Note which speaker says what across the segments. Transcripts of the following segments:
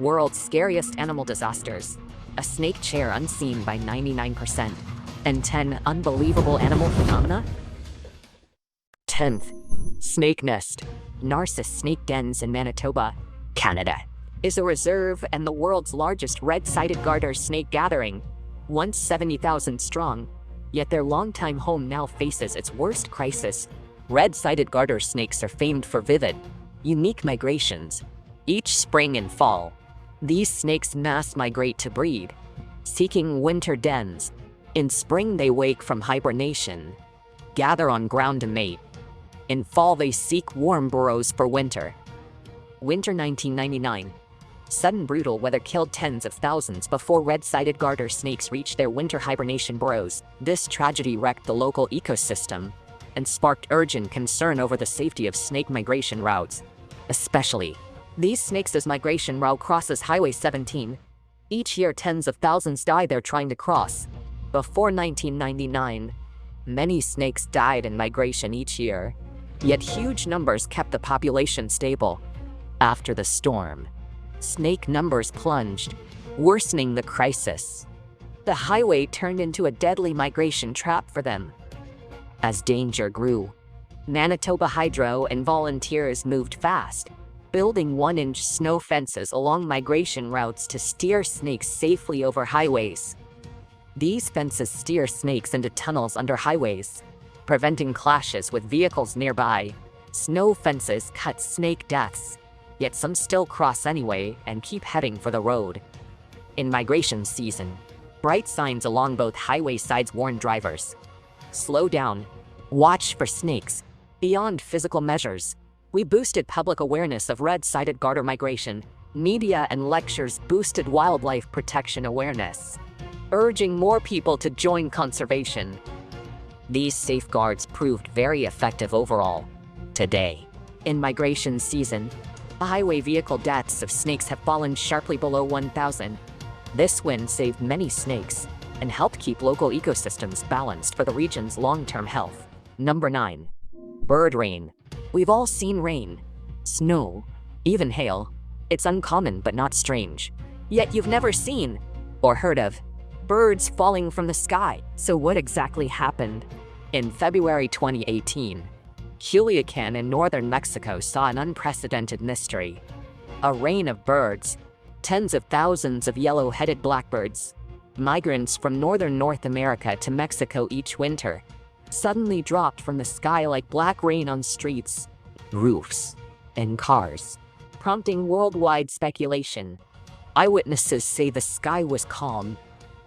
Speaker 1: World's scariest animal disasters. A snake chair unseen by 99%. And 10 unbelievable animal phenomena? 10th. Snake Nest. Narcissus snake dens in Manitoba, Canada, is a reserve and the world's largest red-sided garter snake gathering, once 70,000 strong. Yet their longtime home now faces its worst crisis. Red-sided garter snakes are famed for vivid, unique migrations. Each spring and fall, these snakes mass migrate to breed, seeking winter dens. In spring they wake from hibernation, gather on ground to mate. In fall they seek warm burrows for winter. Winter 1999. Sudden brutal weather killed tens of thousands before red-sided garter snakes reached their winter hibernation burrows. This tragedy wrecked the local ecosystem and sparked urgent concern over the safety of snake migration routes. Especially, these snakes' migration route crosses Highway 17. Each year tens of thousands die there trying to cross. Before 1999, many snakes died in migration each year, yet huge numbers kept the population stable. After the storm, snake numbers plunged, worsening the crisis. The highway turned into a deadly migration trap for them. As danger grew, Manitoba Hydro and volunteers moved fast, building 1-inch snow fences along migration routes to steer snakes safely over highways. These fences steer snakes into tunnels under highways, preventing clashes with vehicles nearby. Snow fences cut snake deaths, yet some still cross anyway and keep heading for the road. In migration season, bright signs along both highway sides warn drivers. Slow down. Watch for snakes. Beyond physical measures, we boosted public awareness of red-sided garter migration. Media and lectures boosted wildlife protection awareness, urging more people to join conservation. These safeguards proved very effective overall. Today, in migration season, highway vehicle deaths of snakes have fallen sharply below 1,000. This win saved many snakes and helped keep local ecosystems balanced for the region's long-term health. Number 9. Bird rain. We've all seen rain, snow, even hail. It's uncommon but not strange. Yet you've never seen or heard of birds falling from the sky. So what exactly happened? In February 2018, Culiacan in northern Mexico saw an unprecedented mystery. A rain of birds, tens of thousands of yellow-headed blackbirds, migrants from northern North America to Mexico each winter, suddenly dropped from the sky like black rain on streets, roofs, and cars, prompting worldwide speculation. Eyewitnesses say the sky was calm.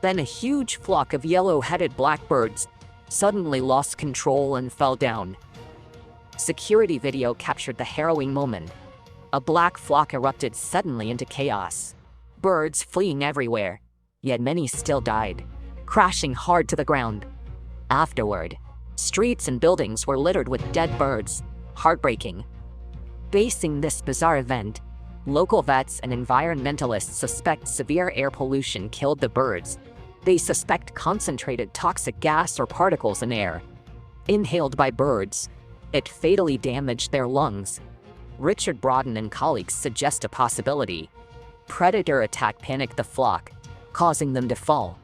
Speaker 1: Then a huge flock of yellow-headed blackbirds suddenly lost control and fell down. Security video captured the harrowing moment. A black flock erupted suddenly into chaos, birds fleeing everywhere, yet many still died, crashing hard to the ground. Afterward, streets and buildings were littered with dead birds. Heartbreaking. Facing this bizarre event, local vets and environmentalists suspect severe air pollution killed the birds. They suspect concentrated toxic gas or particles in air inhaled by birds. It fatally damaged their lungs. Richard Broaden and colleagues suggest a possibility. Predator attack panicked the flock, causing them to fall.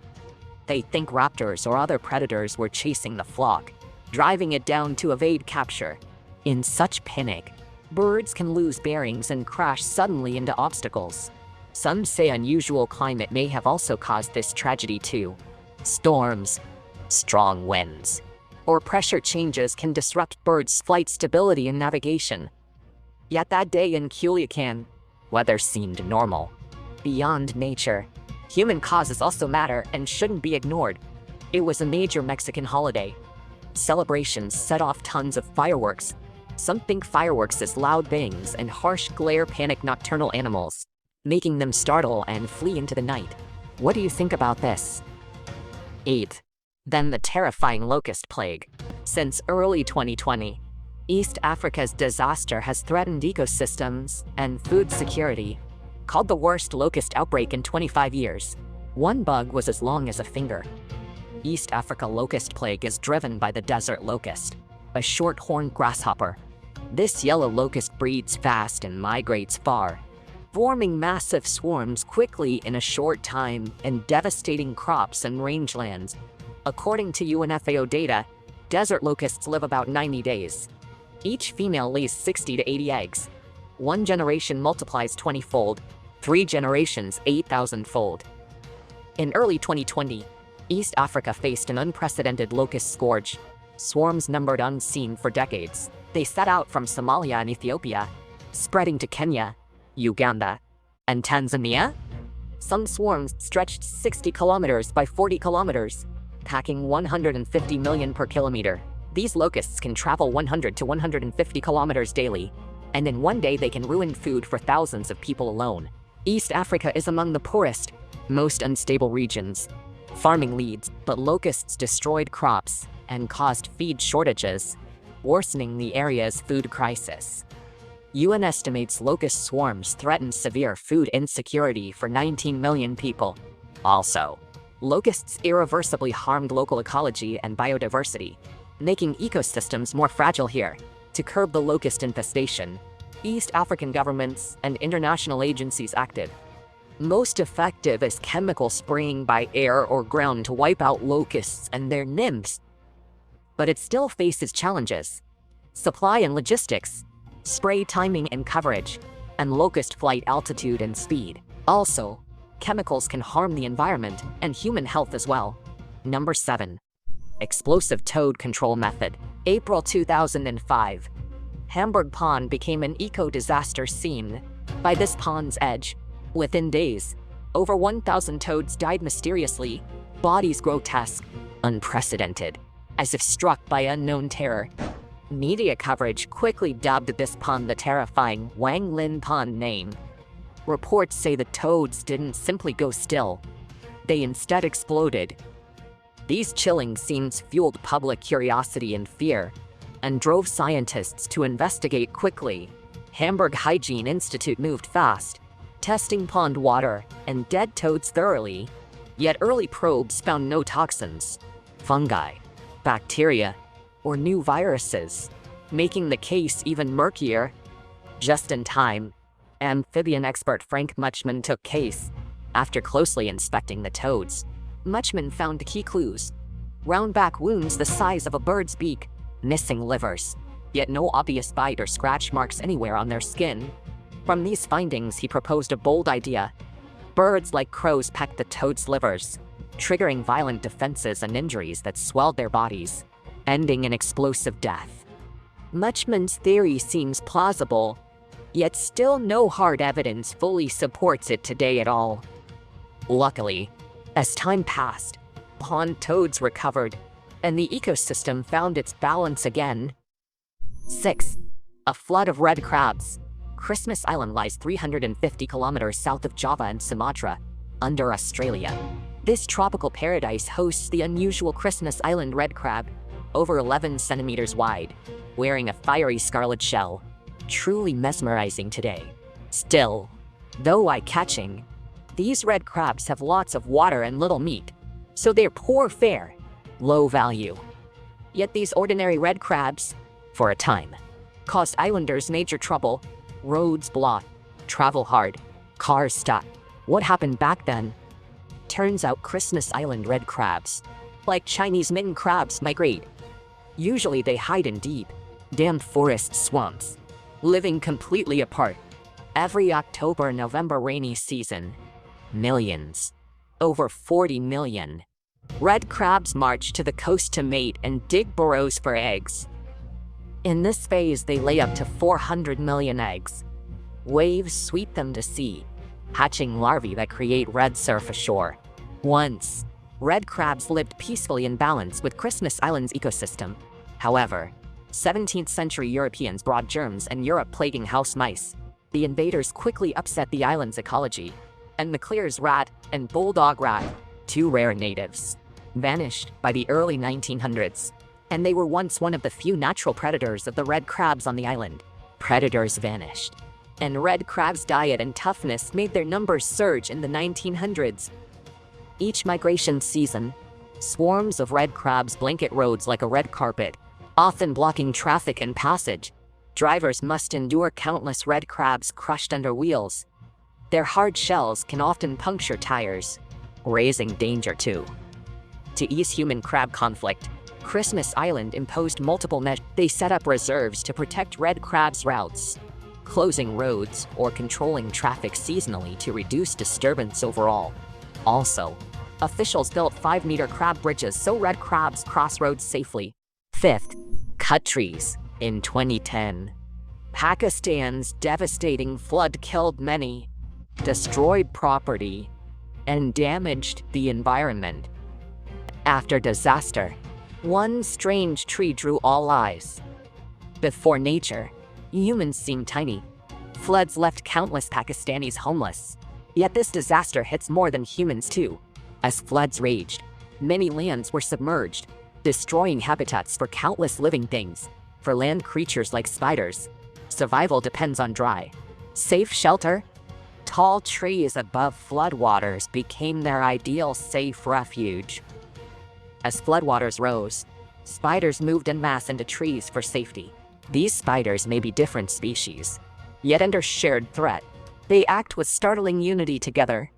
Speaker 1: They think raptors or other predators were chasing the flock, driving it down to evade capture. In such panic, birds can lose bearings and crash suddenly into obstacles. Some say unusual climate may have also caused this tragedy too. Storms, strong winds, or pressure changes can disrupt birds' flight stability and navigation. Yet that day in Culiacan, weather seemed normal. Beyond nature, human causes also matter and shouldn't be ignored. It was a major Mexican holiday. Celebrations set off tons of fireworks. Some think fireworks as loud bangs and harsh glare panic nocturnal animals, making them startle and flee into the night. What do you think about this? 8. Then the terrifying locust plague. Since early 2020, East Africa's disaster has threatened ecosystems and food security. Called the worst locust outbreak in 25 years. One bug was as long as a finger. East Africa locust plague is driven by the desert locust, a short-horned grasshopper. This yellow locust breeds fast and migrates far, forming massive swarms quickly in a short time and devastating crops and rangelands. According to UNFAO data, desert locusts live about 90 days. Each female lays 60 to 80 eggs. One generation multiplies 20-fold, 3 generations 8,000-fold. In early 2020, East Africa faced an unprecedented locust scourge. Swarms numbered unseen for decades. They set out from Somalia and Ethiopia, spreading to Kenya, Uganda, and Tanzania. Some swarms stretched 60 kilometers by 40 kilometers, packing 150 million per kilometer. These locusts can travel 100 to 150 kilometers daily, and in one day they can ruin food for thousands of people alone. East Africa is among the poorest, most unstable regions. Farming leads, but locusts destroyed crops and caused feed shortages, worsening the area's food crisis. UN estimates locust swarms threaten severe food insecurity for 19 million people. Also, locusts irreversibly harmed local ecology and biodiversity, making ecosystems more fragile here. To curb the locust infestation, East African governments and international agencies acted. Most effective is chemical spraying by air or ground to wipe out locusts and their nymphs. But it still faces challenges: supply and logistics, spray timing and coverage, and locust flight altitude and speed. Also, chemicals can harm the environment and human health as well. Number 7. Explosive toad control method. April 2005. Hamburg Pond became an eco-disaster scene. By this pond's edge, within days, over 1,000 toads died mysteriously, bodies grotesque, unprecedented, as if struck by unknown terror. Media coverage quickly dubbed this pond the terrifying Wang Lin Pond name. Reports say the toads didn't simply go still. They instead exploded. These chilling scenes fueled public curiosity and fear, and drove scientists to investigate quickly. Hamburg Hygiene Institute moved fast, testing pond water and dead toads thoroughly. Yet early probes found no toxins, fungi, bacteria, or new viruses, making the case even murkier. Just in time, amphibian expert Frank Muchman took case. After closely inspecting the toads, Muchman found key clues: round back wounds the size of a bird's beak, missing livers, yet no obvious bite or scratch marks anywhere on their skin. From these findings, he proposed a bold idea. Birds like crows pecked the toads' livers, triggering violent defenses and injuries that swelled their bodies, ending in explosive death. Muchman's theory seems plausible, yet still no hard evidence fully supports it today at all. Luckily, as time passed, pond toads recovered, and the ecosystem found its balance again. 6. A flood of red crabs. Christmas Island lies 350 kilometers south of Java and Sumatra, under Australia. This tropical paradise hosts the unusual Christmas Island red crab, over 11 centimeters wide, wearing a fiery scarlet shell. Truly mesmerizing today. Still, though eye-catching, these red crabs have lots of water and little meat, so they're poor fare, low value. Yet these ordinary red crabs, for a time, caused islanders major trouble. Roads blocked, travel hard, cars stuck. What happened back then? Turns out Christmas Island red crabs, like Chinese mitten crabs, migrate. Usually they hide in deep, damp forest swamps, living completely apart. Every October-November rainy season, millions, over 40 million, red crabs march to the coast to mate and dig burrows for eggs. In this phase, they lay up to 400 million eggs. Waves sweep them to sea, hatching larvae that create red surf ashore. Once, red crabs lived peacefully in balance with Christmas Island's ecosystem. However, 17th century Europeans brought germs and Europe plaguing house mice. The invaders quickly upset the island's ecology, and McClear's rat and bulldog rat, two rare natives, vanished by the early 1900s. And they were once one of the few natural predators of the red crabs on the island. Predators vanished, and red crabs' diet and toughness made their numbers surge in the 1900s. Each migration season, swarms of red crabs blanket roads like a red carpet, often blocking traffic and passage. Drivers must endure countless red crabs crushed under wheels, Their hard shells can often puncture tires, raising danger too. To ease human crab conflict, Christmas Island imposed multiple measures. They set up reserves to protect red crabs' routes, closing roads or controlling traffic seasonally to reduce disturbance overall. Also, officials built 5-meter crab bridges so red crabs cross roads safely. Fifth, cut trees. In 2010, Pakistan's devastating flood killed many, destroyed property, and damaged the environment. After disaster, one strange tree drew all eyes. Before nature, humans seemed tiny. Floods left countless Pakistanis homeless. Yet this disaster hits more than humans too. As floods raged, many lands were submerged, destroying habitats for countless living things. For land creatures like spiders, survival depends on dry, safe shelter. Tall trees above floodwaters became their ideal safe refuge. As floodwaters rose, spiders moved en masse into trees for safety. These spiders may be different species, yet under shared threat, they act with startling unity together.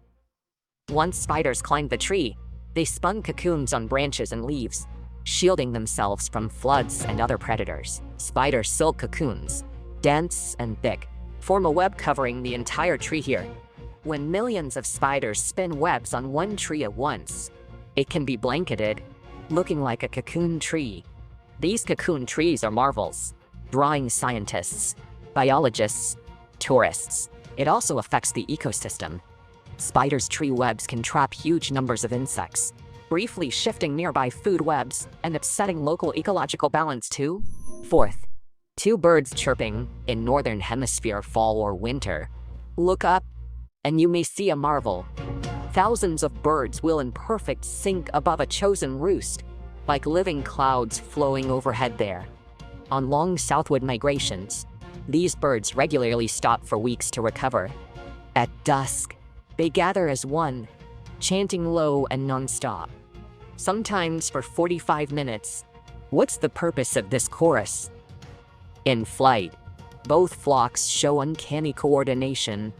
Speaker 1: Once spiders climbed the tree, they spun cocoons on branches and leaves, shielding themselves from floods and other predators. Spider silk cocoons, dense and thick, form a web covering the entire tree here. When millions of spiders spin webs on one tree at once, it can be blanketed, looking like a cocoon tree. These cocoon trees are marvels, drawing scientists, biologists, tourists. It also affects the ecosystem. Spiders' tree webs can trap huge numbers of insects, briefly shifting nearby food webs and upsetting local ecological balance too. Fourth, 2 birds chirping in northern hemisphere fall or winter. Look up, and you may see a marvel. Thousands of birds will in perfect sync above a chosen roost, like living clouds flowing overhead there. On long southward migrations, these birds regularly stop for weeks to recover. At dusk, they gather as one, chanting low and non-stop, sometimes for 45 minutes. What's the purpose of this chorus? In flight, both flocks show uncanny coordination,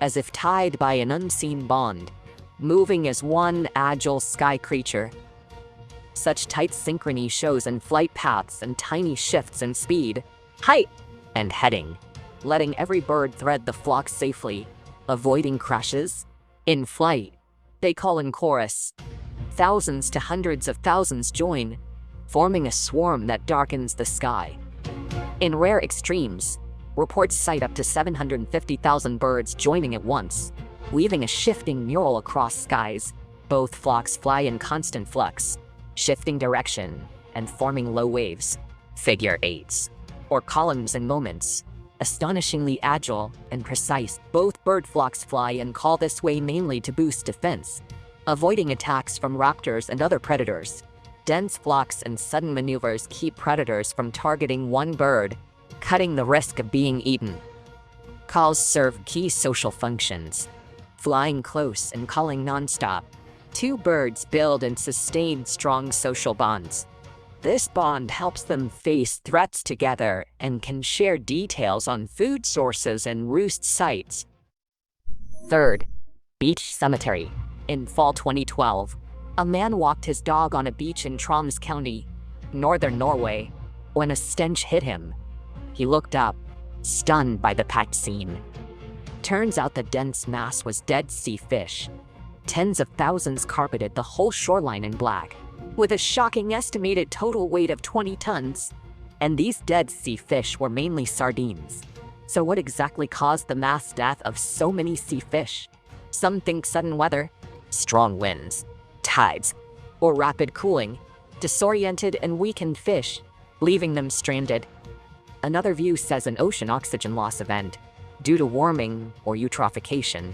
Speaker 1: as if tied by an unseen bond, moving as one agile sky creature. Such tight synchrony shows in flight paths and tiny shifts in speed, height, and heading, letting every bird thread the flock safely, avoiding crashes. In flight, they call in chorus. Thousands to hundreds of thousands join, forming a swarm that darkens the sky. In rare extremes, reports cite up to 750,000 birds joining at once, weaving a shifting mural across skies. Both flocks fly in constant flux, shifting direction and forming low waves, figure eights, or columns in moments, astonishingly agile and precise. Both bird flocks fly and call this way mainly to boost defense, avoiding attacks from raptors and other predators. Dense flocks and sudden maneuvers keep predators from targeting one bird, cutting the risk of being eaten. Calls serve key social functions, flying close and calling nonstop. 2 birds build and sustain strong social bonds. This bond helps them face threats together and can share details on food sources and roost sites. Third, beach cemetery. In fall 2012, a man walked his dog on a beach in Troms County, northern Norway, when a stench hit him. He looked up, stunned by the packed scene. Turns out the dense mass was dead sea fish. Tens of thousands carpeted the whole shoreline in black, with a shocking estimated total weight of 20 tons. And these dead sea fish were mainly sardines. So what exactly caused the mass death of so many sea fish? Some think sudden weather, strong winds, tides, or rapid cooling, disoriented and weakened fish, leaving them stranded. Another view says an ocean oxygen loss event, due to warming or eutrophication,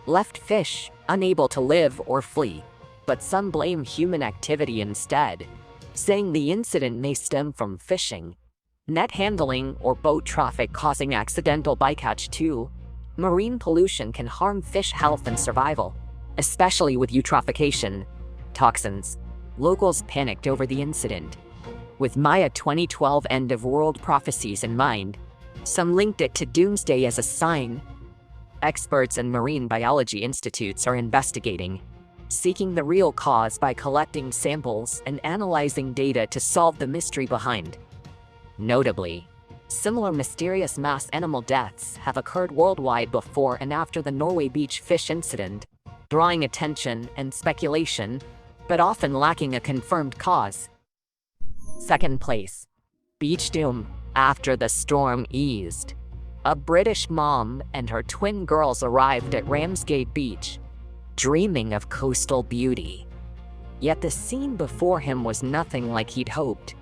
Speaker 1: left fish unable to live or flee. But some blame human activity instead, saying the incident may stem from fishing, net handling, or boat traffic causing accidental bycatch too. Marine pollution can harm fish health and survival, especially with eutrophication toxins. Locals panicked over the incident. With Maya 2012 end-of-world prophecies in mind, some linked it to doomsday as a sign. Experts and marine biology institutes are investigating, seeking the real cause by collecting samples and analyzing data to solve the mystery behind. Notably, similar mysterious mass animal deaths have occurred worldwide before and after the Norway beach fish incident, drawing attention and speculation, but often lacking a confirmed cause. Second place. Beach doom after the storm eased. A British mom and her twin girls arrived at Ramsgate Beach, dreaming of coastal beauty. Yet the scene before him was nothing like he'd hoped.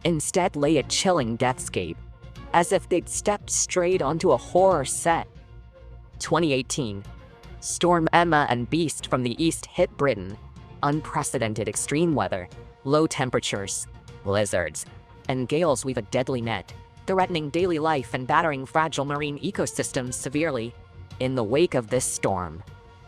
Speaker 1: Instead lay a chilling deathscape, as if they'd stepped straight onto a horror set. 2018. Storm Emma and Beast from the east hit Britain. Unprecedented extreme weather, low temperatures, blizzards, and gales weave a deadly net, threatening daily life and battering fragile marine ecosystems severely. In the wake of this storm,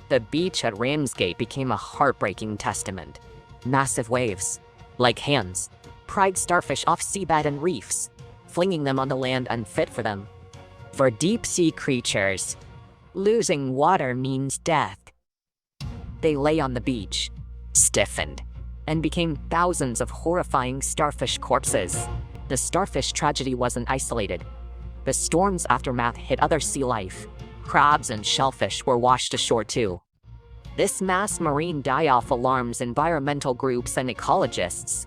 Speaker 1: the beach at Ramsgate became a heartbreaking testament. Massive waves, like hands, pried starfish off seabed and reefs, flinging them onto land unfit for them. For deep-sea creatures, losing water means death. They lay on the beach, stiffened, and became thousands of horrifying starfish corpses. The starfish tragedy wasn't isolated. The storm's aftermath hit other sea life. Crabs and shellfish were washed ashore too. This mass marine die-off alarms environmental groups and ecologists.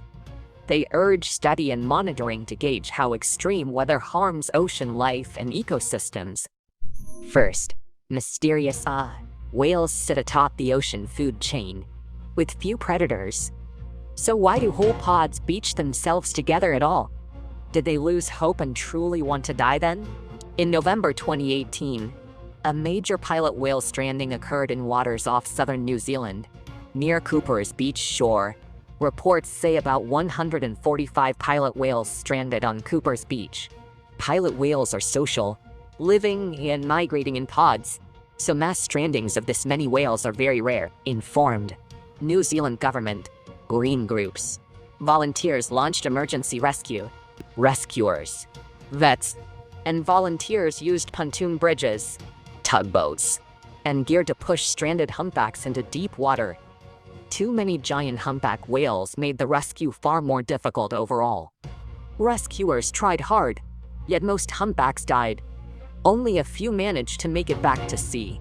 Speaker 1: They urge study and monitoring to gauge how extreme weather harms ocean life and ecosystems. First, mysterious whales sit atop the ocean food chain, with few predators. So why do whole pods beach themselves together at all? Did they lose hope and truly want to die then? In November 2018, a major pilot whale stranding occurred in waters off southern New Zealand, near Cooper's Beach shore. Reports say about 145 pilot whales stranded on Cooper's Beach. Pilot whales are social, living and migrating in pods, so mass strandings of this many whales are very rare. Informed New Zealand government, green groups, volunteers launched emergency rescue. Rescuers, vets, and volunteers used pontoon bridges, tugboats, and gear to push stranded humpbacks into deep water. Too many giant humpback whales made the rescue far more difficult overall. Rescuers tried hard, yet most humpbacks died. Only a few managed to make it back to sea.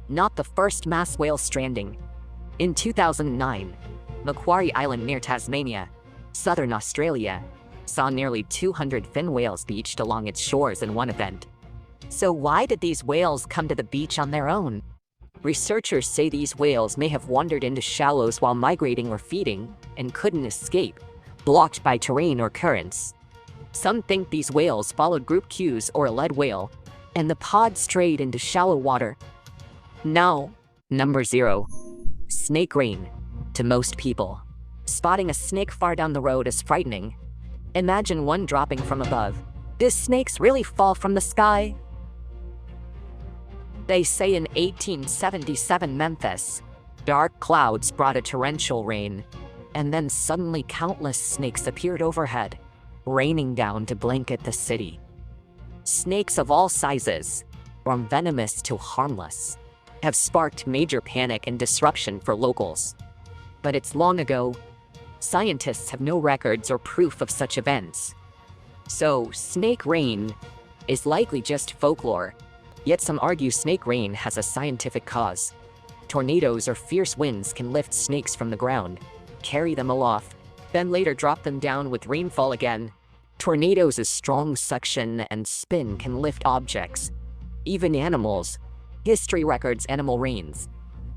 Speaker 1: Not the first mass whale stranding. In 2009, Macquarie Island near Tasmania, southern Australia, saw nearly 200 fin whales beached along its shores in one event. So why did these whales come to the beach on their own? Researchers say these whales may have wandered into shallows while migrating or feeding and couldn't escape, blocked by terrain or currents. Some think these whales followed group cues or a lead whale, and the pod strayed into shallow water. Now, number 0. Snake rain. To most people, spotting a snake far down the road is frightening. Imagine one dropping from above. Do snakes really fall from the sky? They say in 1877 Memphis, dark clouds brought a torrential rain, and then suddenly countless snakes appeared overhead, raining down to blanket the city. Snakes of all sizes, from venomous to harmless, have sparked major panic and disruption for locals. But it's long ago. Scientists have no records or proof of such events. So, snake rain is likely just folklore. Yet some argue snake rain has a scientific cause. Tornadoes or fierce winds can lift snakes from the ground, carry them aloft, then later drop them down with rainfall again. Tornadoes' strong suction and spin can lift objects, even animals. History records animal rains.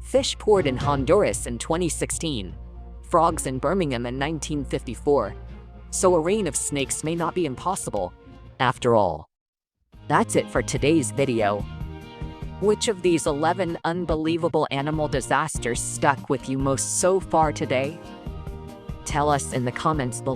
Speaker 1: Fish poured in Honduras in 2016. Frogs in Birmingham in 1954. So a rain of snakes may not be impossible, after all. That's it for today's video. Which of these 11 unbelievable animal disasters stuck with you most so far today? Tell us in the comments below.